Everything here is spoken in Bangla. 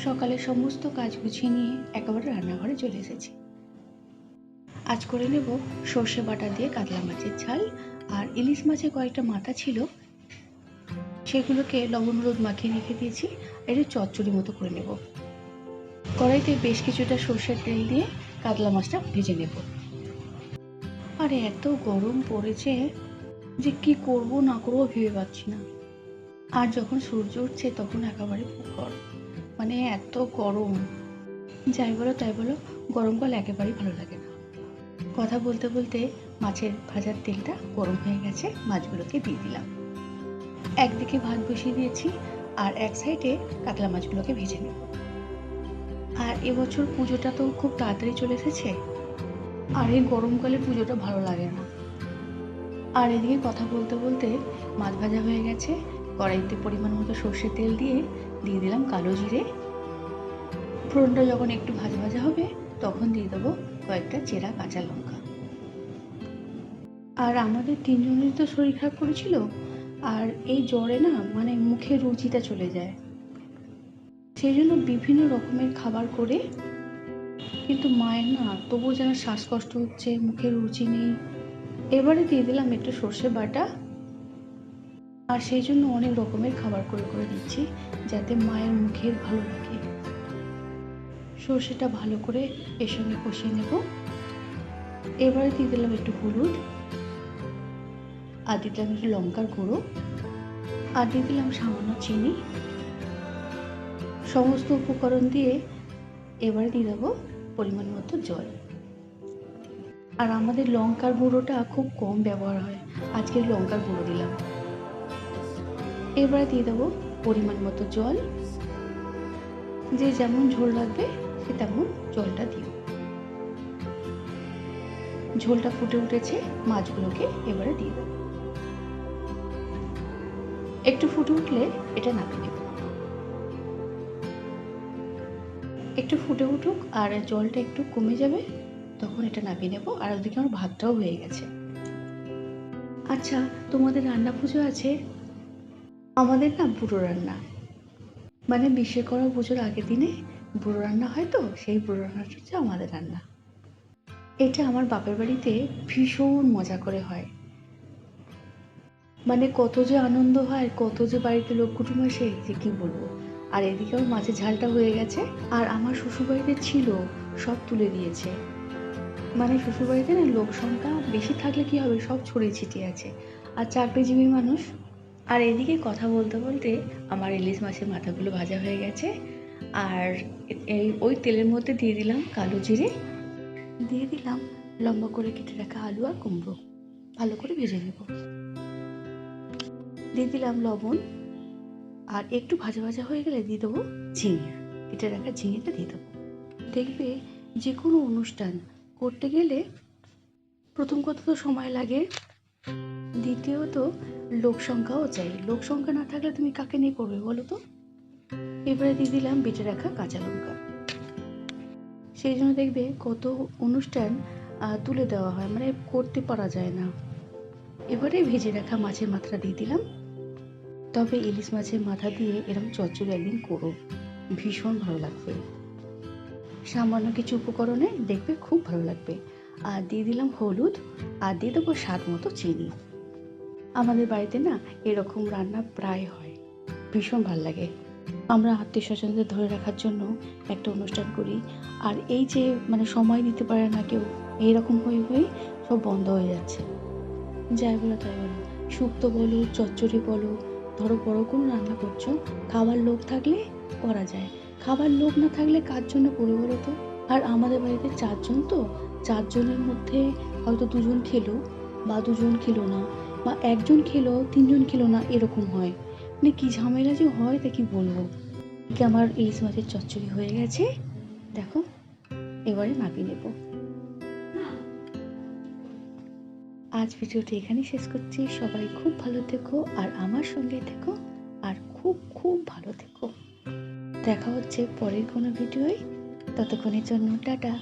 সকালে সমস্ত কাজ গুছিয়ে নিয়ে একেবারে রান্নাঘরে চলে এসেছি। আজ করে নেব সর্ষে বাটা দিয়ে কাতলা মাছের ঝাল। আর ইলিশ মাছের কয়েকটা মাথা ছিল, সেগুলোকে লবণ হলুদ মাখিয়ে রেখে দিয়েছি। একটু চচ্চড়ি মতো করে নেব। কড়াইতে বেশ কিছুটা সর্ষের তেল দিয়ে কাতলা মাছটা ভেজে নেব। আর এত গরম পড়েছে যে কি করব না করবো ভেবে পাচ্ছি না। আর যখন সূর্য উঠছে তখন একেবারে গরম, মানে এত গরম, যাই বলো তাই বলো, গরমকাল একেবারেই ভালো লাগে না। কথা বলতে বলতে মাছের ভাজার তেলটা গরম হয়ে গেছে, মাছগুলোকে দিয়ে দিলাম। একদিকে ভাত বসিয়ে দিয়েছি আর এক সাইডে কাতলা মাছগুলোকে ভেজে নেব। আর এবছর পুজোটা তো খুব তাড়াতাড়ি চলে এসেছে, আর এই গরমকালে পুজোটা ভালো লাগে না। আর এদিকে কথা বলতে বলতে মাছ ভাজা হয়ে গেছে। কড়াইতে পরিমাণ মতো সর্ষের তেল দিয়ে দিলাম কালো জিরে। ফোড়নটা যখন একটু ভাজা ভাজা হবে তখন দিয়ে দেবো কয়েকটা চেরা কাঁচা লঙ্কা। আর আমাদের তিনজনের তো শরীর খারাপ করেছিল, আর এই জ্বরে না মানে মুখে রুচিটা চলে যায়, সেই জন্য বিভিন্ন রকমের খাবার করে, কিন্তু মায়ের না তবুও যেন শ্বাসকষ্ট হচ্ছে, মুখে রুচি নেই। এবারে দিয়ে দিলাম একটু সর্ষে বাটা, আর সেই জন্য অনেক রকমের খাবার করে করে দিচ্ছি যাতে মায়ের মুখে ভালো লাগে। সর্ষেটা ভালো করে এর সঙ্গে কষিয়ে নেব। এবারে দিয়ে দিলাম একটু হলুদ, আর দিয়ে দিলাম একটু লঙ্কার গুঁড়ো, আর দিয়ে দিলাম সামান্য চিনি। সমস্ত উপকরণ দিয়ে এবারে দিয়ে দেবো পরিমাণ মতো জল। আর আমাদের লঙ্কার গুঁড়োটা খুব কম ব্যবহার হয়, আজকে লঙ্কার গুঁড়ো দিলাম। এবারে দিয়ে দেবো পরিমাণ মতো জল, যে যেমন ঝোল লাগবে সে তেমন জলটা দিও। ঝোলটা ফুটে উঠেছে, মাছগুলোকে এবারে দিয়ে দেবো। একটু ফুটে উঠলে এটা নামিয়ে নেব। একটু ফুটে উঠুক আর জলটা একটু কমে যাবে, তখন এটা নামিয়ে নেব। আর ওদিকে আমার ভাতটাও হয়ে গেছে। আচ্ছা, তোমাদের রান্না পুজো আছে? আমাদের না বুড়ো রান্না, মানে বিশ্বকর্মা পুজোর আগের দিনে বুড়ো রান্না হয়, তো সেই বুড়ো রান্নাটা হচ্ছে আমাদের রান্না। এটা আমার বাপের বাড়িতে ভীষণ মজা করে হয়, মানে কত যে আনন্দ হয়, কত যে বাড়িতে লোক কুটুম আসে যে কি বলবো। আর এদিকে আমার মাছের ঝালটা হয়ে গেছে, আর আমার শ্বশুরবাড়িতে ছিল, সব তুলে দিয়েছে। মানে শ্বশুরবাড়িতে না লোক সংখ্যা বেশি থাকলে কি হবে, সব ছড়িয়ে ছিটিয়ে আছে, আর চাকরিজীবী মানুষ। আর এদিকে কথা বলতে বলতে আমার ইলিশ মাছের মাথাগুলো ভাজা হয়ে গেছে। আর ওই তেলের মধ্যে দিয়ে দিলাম কালো জিরে, দিয়ে দিলাম লম্বা করে কেটে রাখা আলু আর কুমড়ো, ভালো করে ভেজে নেব। দিয়ে দিলাম লবণ, আর একটু ভাজা ভাজা হয়ে গেলে দিয়ে দেবো ঝিঙে, কেটে রাখা ঝিঙেটা দিয়ে দেবো। দেখবে যে কোনো অনুষ্ঠান করতে গেলে প্রথম কথা তো সময় লাগে, দ্বিতীয়ত লোক সংখ্যাও চাই। লোক সংখ্যা না থাকলে তুমি কাকে নিয়ে করবে বলো তো। এবারে দিয়ে দিলাম বেটে রাখা কাঁচা লঙ্কা। সেই জন্য দেখবে কত অনুষ্ঠান তুলে দেওয়া হয়, মানে করতে পারা যায় না। এবারে ভেজে রাখা মাছের মাথাটা দিয়ে দিলাম। তবে ইলিশ মাছের মাথা দিয়ে এরকম চচ্চড়ি একদিন করো, ভীষণ ভালো লাগবে। সামান্য কিছু উপকরণে দেখবে খুব ভালো লাগবে। আর দিয়ে দিলাম হলুদ, আর দিয়ে দেবো স্বাদ মতো চিনি। আমাদের বাড়িতে না এরকম রান্না প্রায় হয়, ভীষণ ভালো লাগে। আমরা আত্মীয় স্বজনদের ধরে রাখার জন্য একটা অনুষ্ঠান করি, আর এই যে মানে সময় দিতে পারে না কেউ, এইরকম হয়ে হয়ে সব বন্ধ হয়ে যাচ্ছে। যাই বলো তাই বলো, শুক্তো বলো চচ্চড়ি বলো, ধরো বড় কোনো রান্না করছো, খাবার লোক থাকলে করা যায়, খাবার লোক না থাকলে কার জন্য করে বলো তো। আর আমাদের বাড়িতে 4 জন, তো 4 জনের মধ্যে হয়তো 2 জন খেলো বা 2 জন খেলো না, বা 1 জন খেলো 3 জন খেলো না, এরকম হয়। মানে কি ঝামেলা যে হয় তা কি বলবো। কি আমার ইলিশ মাছের চচ্চড়ি হয়ে গেছে, দেখো। এবারে নামিয়ে নেব। আজ ভিডিওটি এখানেই শেষ করছি। সবাই খুব ভালো থেকো, আর আমার সঙ্গে থেকো, আর খুব খুব ভালো থেকো। দেখা হচ্ছে পরের কোনো ভিডিওয়, ততক্ষণের জন্য টাটা।